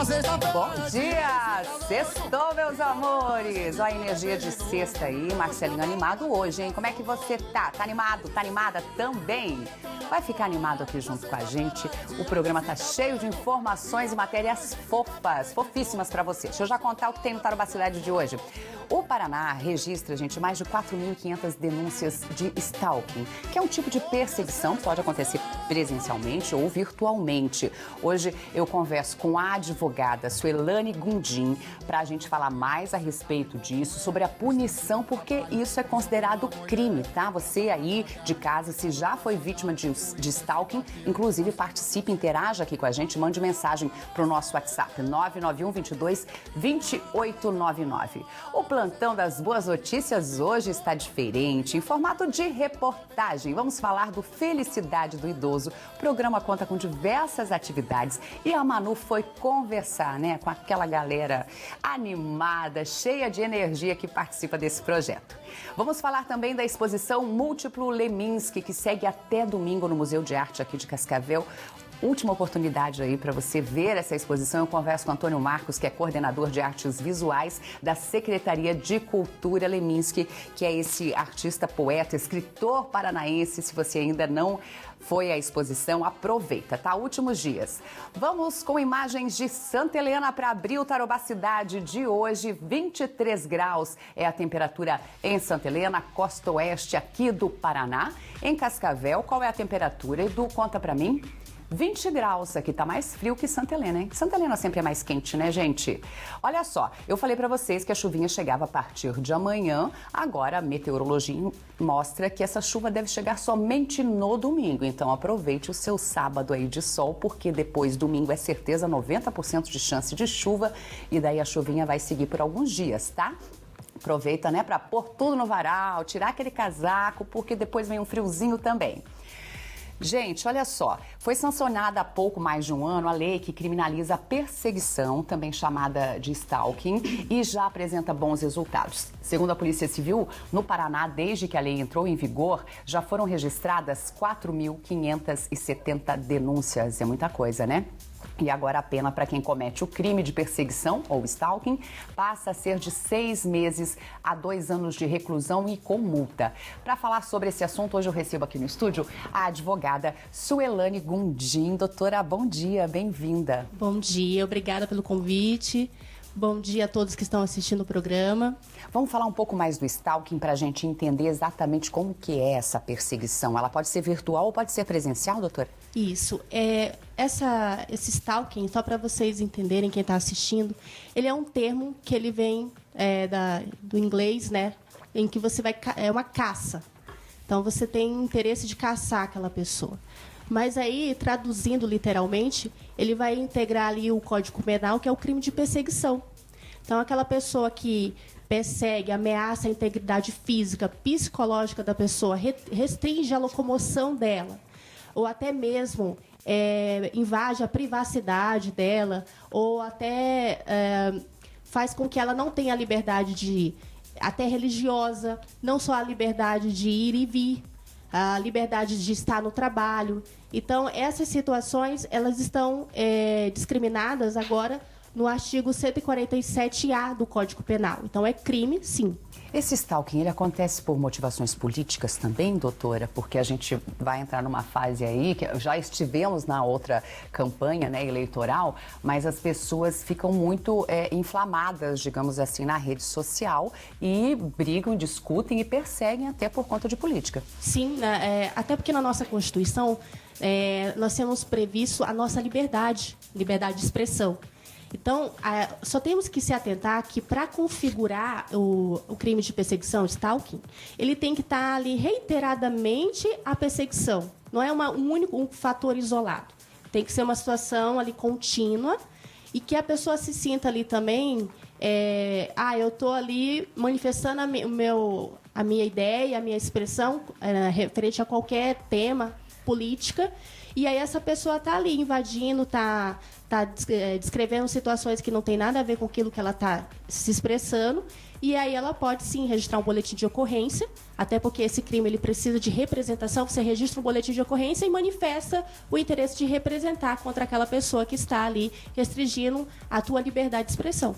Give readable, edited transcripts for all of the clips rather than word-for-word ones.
Bom dia! Sextou, meus amores! Olha a energia de sexta aí, Marcelinho animado hoje, hein? Como é que você tá? Tá animado? Tá animada também? Vai ficar animado aqui junto com a gente. O programa tá cheio de informações e matérias fofas, fofíssimas pra você. Deixa eu já contar o que tem no Tarobacilade de hoje. O Paraná registra, gente, mais de 4.500 denúncias de stalking, que é um tipo de perseguição que pode acontecer presencialmente ou virtualmente. Hoje eu converso com a advogada Suelane Gundim para a gente falar mais a respeito disso, sobre a punição, porque isso é considerado crime, tá? Você aí de casa, se já foi vítima de stalking, inclusive participe, interaja aqui com a gente, mande mensagem para o nosso WhatsApp, 991 22 2899. O plantão das boas notícias hoje está diferente, em formato de reportagem. Vamos falar do Felicidade do Idoso. O programa conta com diversas atividades e a Manu foi conversar, né, com aquela galera animada, cheia de energia que participa desse projeto. Vamos falar também da exposição Múltiplo Leminski, que segue até domingo no Museu de Arte aqui de Cascavel. Última oportunidade aí para você ver essa exposição. Eu converso com Antônio Marcos, que é coordenador de artes visuais da Secretaria de Cultura Leminski, que é esse artista, poeta, escritor paranaense. Se você ainda não foi à exposição, aproveita, tá? Últimos dias. Vamos com imagens de Santa Helena para abrir o Tarobacidade de hoje. 23 graus é a temperatura em Santa Helena, costa oeste aqui do Paraná. Em Cascavel, qual é a temperatura? Edu, conta para mim. 20 graus, aqui tá mais frio que Santa Helena, hein? Santa Helena sempre é mais quente, né, gente? Olha só, eu falei pra vocês que a chuvinha chegava a partir de amanhã, agora a meteorologia mostra que essa chuva deve chegar somente no domingo, então aproveite o seu sábado aí de sol, porque depois domingo é certeza 90% de chance de chuva e daí a chuvinha vai seguir por alguns dias, tá? Aproveita, né, pra pôr tudo no varal, tirar aquele casaco, porque depois vem um friozinho também. Gente, olha só, foi sancionada há pouco mais de um ano a lei que criminaliza a perseguição, também chamada de stalking, e já apresenta bons resultados. Segundo a Polícia Civil, no Paraná, desde que a lei entrou em vigor, já foram registradas 4.570 denúncias. É muita coisa, né? E agora a pena para quem comete o crime de perseguição, ou stalking, passa a ser de 6 meses a 2 anos de reclusão e com multa. Para falar sobre esse assunto, hoje eu recebo aqui no estúdio a advogada Suelane Gundim. Doutora, bom dia, bem-vinda. Bom dia, obrigada pelo convite. Bom dia a todos que estão assistindo o programa. Vamos falar um pouco mais do stalking para a gente entender exatamente como que é essa perseguição. Ela pode ser virtual ou pode ser presencial, doutora? Isso. Esse stalking, só para vocês entenderem, quem está assistindo, ele é um termo que ele vem do inglês, né? Em que você vai... É uma caça. Então, você tem interesse de caçar aquela pessoa. Mas aí, traduzindo literalmente, ele vai integrar ali o Código Penal, que é o crime de perseguição. Então, aquela pessoa que persegue, ameaça a integridade física, psicológica da pessoa, restringe a locomoção dela, ou até mesmo invade a privacidade dela, ou até faz com que ela não tenha a liberdade até religiosa, não só a liberdade de ir e vir, a liberdade de estar no trabalho. Então, essas situações, elas estão discriminadas agora no artigo 147-A do Código Penal. Então, é crime, sim. Esse stalking, ele acontece por motivações políticas também, doutora? Porque a gente vai entrar numa fase aí, que já estivemos na outra campanha, né, eleitoral, mas as pessoas ficam muito inflamadas, digamos assim, na rede social e brigam, discutem e perseguem até por conta de política. Sim, até porque na nossa Constituição nós temos previsto a nossa liberdade de expressão. Então, só temos que se atentar que para configurar o crime de perseguição, stalking, ele tem que estar ali reiteradamente a perseguição. Não é um único fator isolado. Tem que ser uma situação ali contínua e que a pessoa se sinta ali também, eu estou ali manifestando a minha ideia, a minha expressão referente a qualquer tema política, e aí essa pessoa está ali invadindo, está descrevendo situações que não tem nada a ver com aquilo que ela está se expressando, e aí ela pode sim registrar um boletim de ocorrência, até porque esse crime ele precisa de representação. Você registra um boletim de ocorrência e manifesta o interesse de representar contra aquela pessoa que está ali restringindo a tua liberdade de expressão.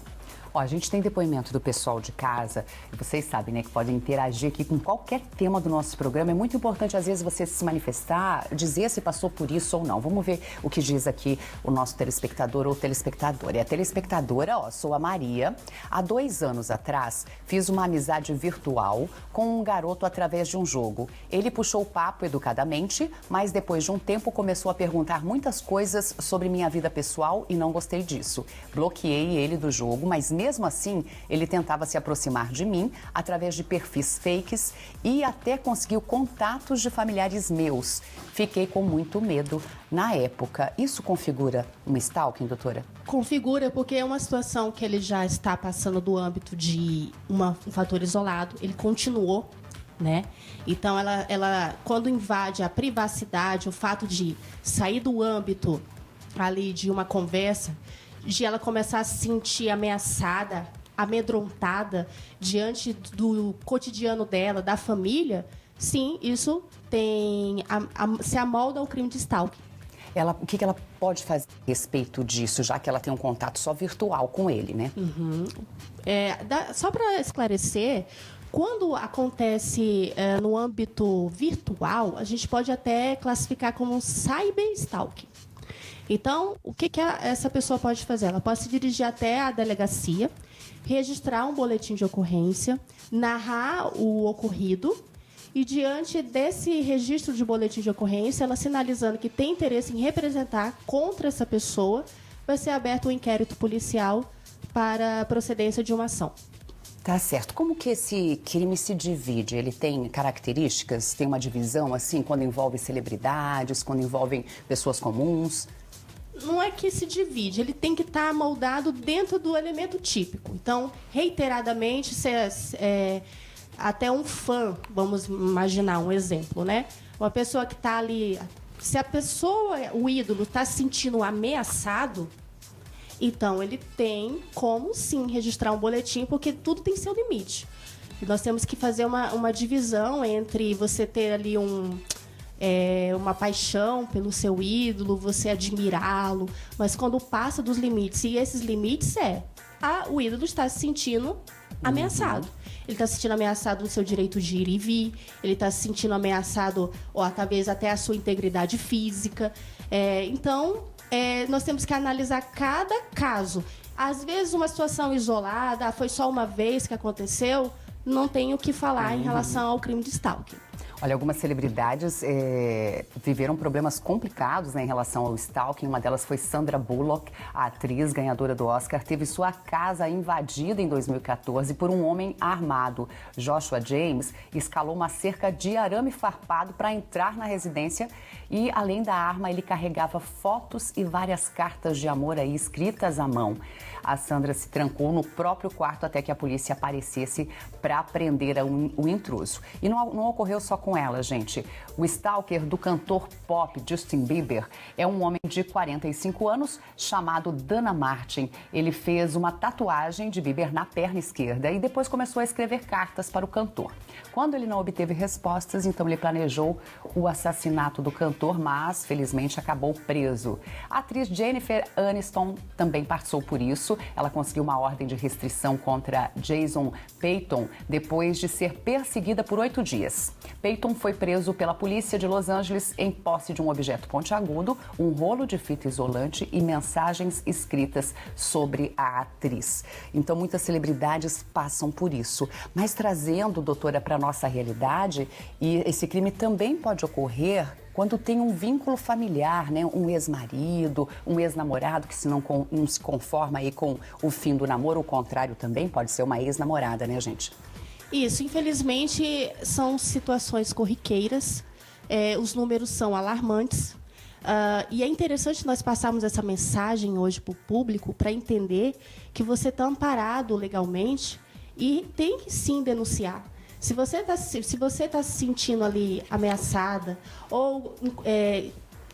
Ó, a gente tem depoimento do pessoal de casa, e vocês sabem, né, que podem interagir aqui com qualquer tema do nosso programa. É muito importante, às vezes, você se manifestar, dizer se passou por isso ou não. Vamos ver o que diz aqui o nosso telespectador ou telespectadora. E a telespectadora, ó, sou a Maria. Há 2 anos atrás, fiz uma amizade virtual com um garoto através de um jogo. Ele puxou o papo educadamente, mas depois de um tempo começou a perguntar muitas coisas sobre minha vida pessoal e não gostei disso. Bloqueei ele do jogo, mas mesmo assim, ele tentava se aproximar de mim através de perfis fakes e até conseguiu contatos de familiares meus. Fiquei com muito medo na época. Isso configura um stalking, doutora? Configura, porque é uma situação que ele já está passando do âmbito de um fator isolado. Ele continuou, né? Então, ela quando invade a privacidade, o fato de sair do âmbito ali de uma conversa, de ela começar a se sentir ameaçada, amedrontada diante do cotidiano dela, da família, sim, isso se amolda ao crime de stalking. O que ela pode fazer a respeito disso, já que ela tem um contato só virtual com ele, né? Uhum. Só para esclarecer, quando acontece no âmbito virtual, a gente pode até classificar como um cyberstalking. Então, o que essa pessoa pode fazer? Ela pode se dirigir até a delegacia, registrar um boletim de ocorrência, narrar o ocorrido e, diante desse registro de boletim de ocorrência, ela sinalizando que tem interesse em representar contra essa pessoa, vai ser aberto um inquérito policial para a procedência de uma ação. Tá certo. Como que esse crime se divide? Ele tem características? Tem uma divisão, assim, quando envolve celebridades, quando envolvem pessoas comuns? Não é que se divide, ele tem que estar moldado dentro do elemento típico. Então, reiteradamente, até um fã, vamos imaginar um exemplo, né? Uma pessoa que está ali, se a pessoa, o ídolo, está se sentindo ameaçado, então ele tem como sim registrar um boletim, porque tudo tem seu limite. E nós temos que fazer uma divisão entre você ter ali uma paixão pelo seu ídolo, você admirá-lo, mas quando passa dos limites, e esses limites o ídolo está se sentindo ameaçado. Ele está se sentindo ameaçado no seu direito de ir e vir, ele está se sentindo ameaçado, ou talvez até a sua integridade física. Então, nós temos que analisar cada caso. Às vezes, uma situação isolada, foi só uma vez que aconteceu, não tem o que falar em relação ao crime de stalking. Olha, algumas celebridades viveram problemas complicados, né, em relação ao stalking. Uma delas foi Sandra Bullock, a atriz ganhadora do Oscar. Teve sua casa invadida em 2014 por um homem armado. Joshua James escalou uma cerca de arame farpado para entrar na residência e, além da arma, ele carregava fotos e várias cartas de amor aí escritas à mão. A Sandra se trancou no próprio quarto até que a polícia aparecesse para prender o intruso. E não ocorreu só com ela, gente. O stalker do cantor pop Justin Bieber é um homem de 45 anos chamado Dana Martin. Ele fez uma tatuagem de Bieber na perna esquerda e depois começou a escrever cartas para o cantor. Quando ele não obteve respostas, então ele planejou o assassinato do cantor, mas felizmente acabou preso. A atriz Jennifer Aniston também passou por isso. Ela conseguiu uma ordem de restrição contra Jason Payton depois de ser perseguida por 8 dias. Payton foi preso pela polícia de Los Angeles em posse de um objeto pontiagudo, um rolo de fita isolante e mensagens escritas sobre a atriz. Então, muitas celebridades passam por isso. Mas trazendo, doutora, para a nossa realidade, e esse crime também pode ocorrer quando tem um vínculo familiar, né? Um ex-marido, um ex-namorado que não se conforma aí com o fim do namoro, o contrário também pode ser uma ex-namorada, né, gente? Isso, infelizmente, são situações corriqueiras, os números são alarmantes, e é interessante nós passarmos essa mensagem hoje para o público para entender que você está amparado legalmente e tem que sim denunciar. Se você está se sentindo ali ameaçada ou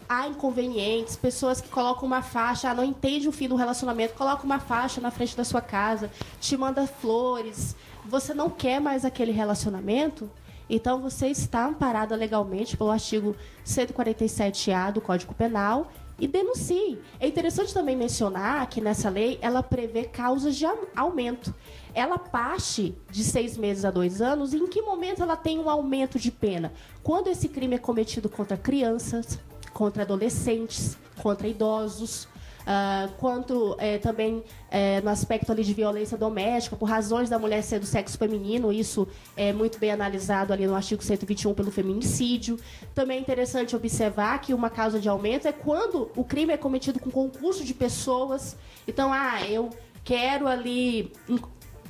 há inconvenientes, pessoas que colocam uma faixa, não entende o fim do relacionamento, coloca uma faixa na frente da sua casa, te manda flores, você não quer mais aquele relacionamento, então você está amparada legalmente pelo artigo 147A do Código Penal e denuncie. É interessante também mencionar que nessa lei ela prevê causas de aumento. Ela parte de 6 meses a 2 anos, e em que momento ela tem um aumento de pena? Quando esse crime é cometido contra crianças, contra adolescentes, contra idosos, quanto também no aspecto ali de violência doméstica, por razões da mulher ser do sexo feminino, isso é muito bem analisado ali no artigo 121 pelo feminicídio. Também é interessante observar que uma causa de aumento é quando o crime é cometido com concurso de pessoas. Então, eu quero ali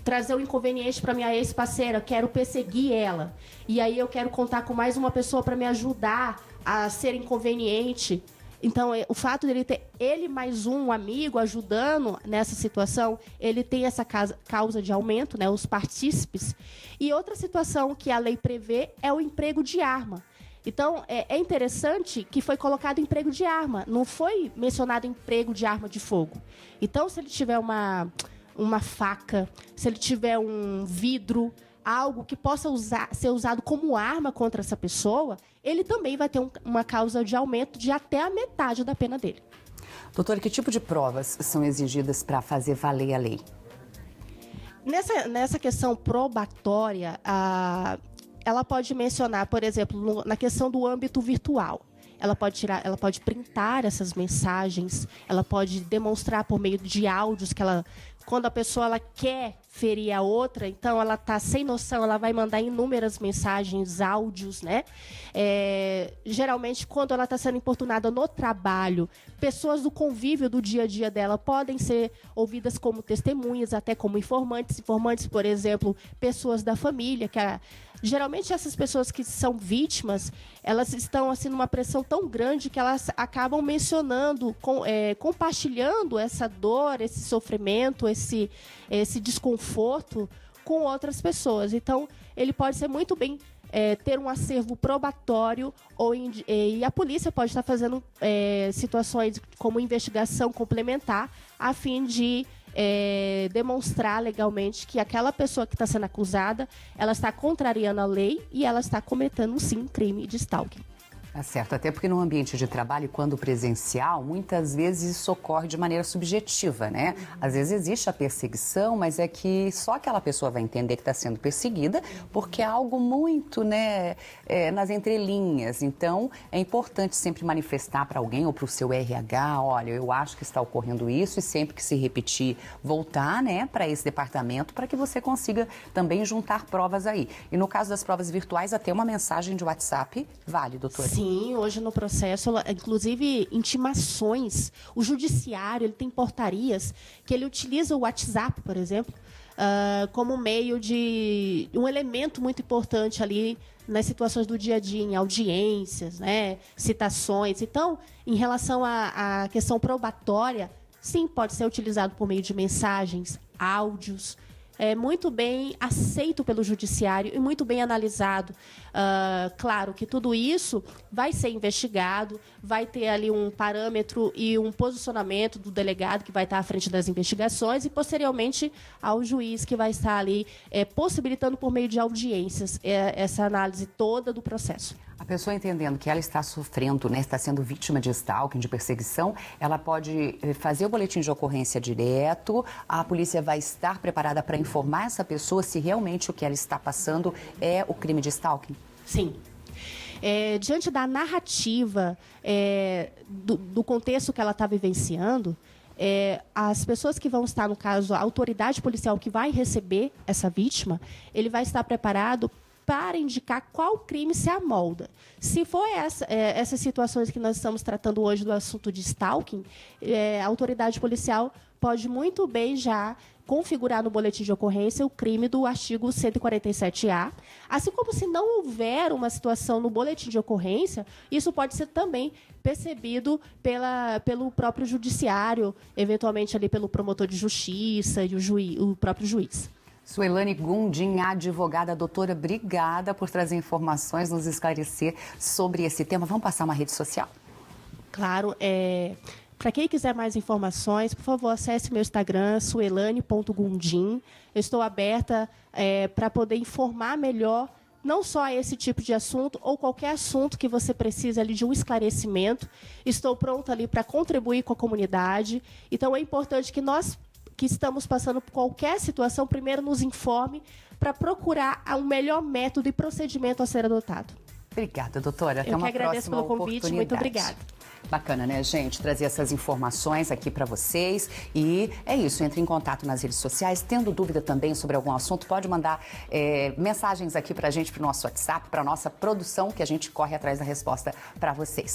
trazer um inconveniente para minha ex-parceira, quero perseguir ela. E aí eu quero contar com mais uma pessoa para me ajudar a ser inconveniente. Então, o fato dele ter ele mais um amigo ajudando nessa situação, ele tem essa causa de aumento, né, os partícipes. E outra situação que a lei prevê é o emprego de arma. Então, é interessante que foi colocado emprego de arma, não foi mencionado emprego de arma de fogo. Então, se ele tiver uma faca, se ele tiver um vidro, algo que possa ser usado como arma contra essa pessoa, ele também vai ter uma causa de aumento de até a metade da pena dele. Doutora, que tipo de provas são exigidas para fazer valer a lei? Nessa questão probatória, ela pode mencionar, por exemplo, na questão do âmbito virtual. Ela pode printar essas mensagens, ela pode demonstrar por meio de áudios que quando a pessoa quer ferir a outra, então ela está sem noção, ela vai mandar inúmeras mensagens, áudios, né? Geralmente, quando ela está sendo importunada no trabalho, pessoas do convívio do dia a dia dela podem ser ouvidas como testemunhas, até como informantes. Informantes, por exemplo, pessoas da família, geralmente essas pessoas que são vítimas, elas estão assim numa pressão tão grande que elas acabam mencionando, compartilhando essa dor, esse sofrimento, esse desconforto com outras pessoas. Então, ele pode ser muito bem ter um acervo probatório e a polícia pode estar fazendo situações como investigação complementar a fim de demonstrar legalmente que aquela pessoa que está sendo acusada, ela está contrariando a lei e ela está cometendo, sim, crime de stalking. Tá certo, até porque no ambiente de trabalho, quando presencial, muitas vezes isso ocorre de maneira subjetiva, né? Às vezes existe a perseguição, mas é que só aquela pessoa vai entender que está sendo perseguida porque é algo muito, né, nas entrelinhas. Então, é importante sempre manifestar para alguém ou para o seu RH, olha, eu acho que está ocorrendo isso, e sempre que se repetir, voltar, né, para esse departamento para que você consiga também juntar provas aí. E no caso das provas virtuais, até uma mensagem de WhatsApp vale, doutora? Sim, hoje no processo, inclusive intimações, o judiciário ele tem portarias que ele utiliza o WhatsApp, por exemplo, como meio de um elemento muito importante ali nas situações do dia a dia, em audiências, né, citações. Então, em relação à questão probatória, sim, pode ser utilizado por meio de mensagens, áudios. É muito bem aceito pelo judiciário e muito bem analisado. Claro que tudo isso vai ser investigado, vai ter ali um parâmetro e um posicionamento do delegado que vai estar à frente das investigações e, posteriormente, ao juiz que vai estar ali possibilitando por meio de audiências essa análise toda do processo. A pessoa entendendo que ela está sofrendo, né, está sendo vítima de stalking, de perseguição, ela pode fazer o boletim de ocorrência direto, a polícia vai estar preparada para informar essa pessoa se realmente o que ela está passando é o crime de stalking? Sim. Diante da narrativa, do contexto que ela está vivenciando, as pessoas que vão estar, no caso, a autoridade policial que vai receber essa vítima, ele vai estar preparado para indicar qual crime se amolda. Se for essas situações que nós estamos tratando hoje do assunto de stalking, a autoridade policial pode muito bem já configurar no boletim de ocorrência o crime do artigo 147A, assim como se não houver uma situação no boletim de ocorrência, isso pode ser também percebido pelo próprio judiciário, eventualmente ali pelo promotor de justiça e o próprio juiz. Suelane Gondim, advogada, doutora, obrigada por trazer informações, nos esclarecer sobre esse tema. Vamos passar uma rede social? Claro, para quem quiser mais informações, por favor, acesse meu Instagram, suelane.gondim. Eu estou aberta para poder informar melhor, não só esse tipo de assunto, ou qualquer assunto que você precise ali de um esclarecimento. Estou pronta ali para contribuir com a comunidade. Então, é importante que nós, que estamos passando por qualquer situação, primeiro nos informe para procurar o melhor método e procedimento a ser adotado. Obrigada, doutora. Até uma próxima oportunidade. Eu que agradeço pelo convite. Muito obrigada. Bacana, né, gente? Trazer essas informações aqui para vocês. E é isso, entre em contato nas redes sociais. Tendo dúvida também sobre algum assunto, pode mandar mensagens aqui para a gente, para o nosso WhatsApp, para a nossa produção, que a gente corre atrás da resposta para vocês.